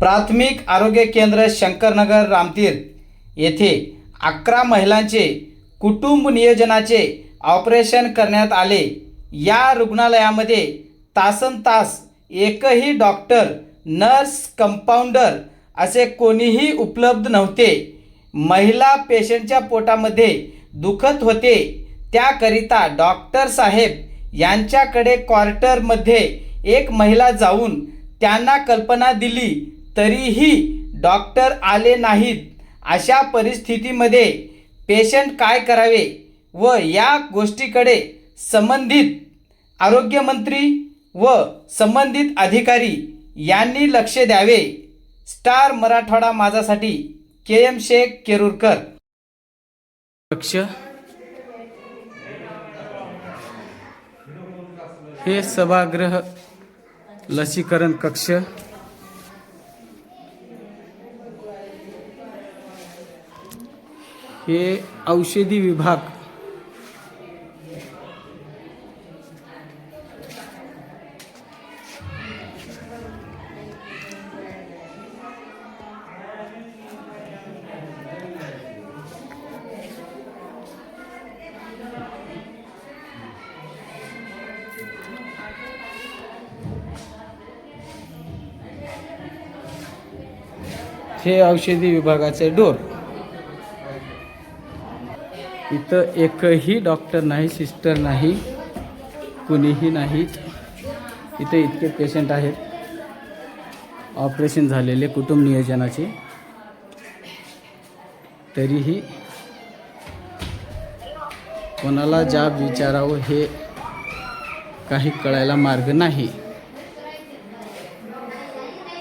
प्राथमिक आरोग्य केंद्र शंकरनगर रामतीर्थ येथे 11 महिलांचे कुटुंब नियोजनाचे ऑपरेशन करण्यात आले। या रुग्णालयामध्ये तासनतास एकही डॉक्टर, नर्स, कंपाऊंडर असे कोणीही उपलब्ध नव्हते। महिला पेशंटच्या पोटामध्ये दुखत होते, त्याकरिता डॉक्टर साहेब यांच्याकडे क्वार्टरमध्ये एक महिला जाऊन त्यांना कल्पना दिली, तरीही डॉक्टर आले नाहीत। अशा परिस्थितीमध्ये पेशंट काय करावे व या गोष्टीकडे संबंधित आरोग्यमंत्री व संबंधित अधिकारी यांनी लक्ष द्यावे। स्टार मराठवाडा माझासाठी KM शेख केरुरकर। कक्ष हे सभागृह लसीकरण कक्ष, हे औषधी विभाग, हे औषधी विभागाचे डोर। इथं एकही डॉक्टर नाही, सिस्टर नाही, कुणीही नाहीत। इथे इतके पेशंट आहेत ऑपरेशन झालेले कुटुंब नियोजनाचे, तरीही कोणाला जाब विचारावं हे काही कळायला मार्ग नाही।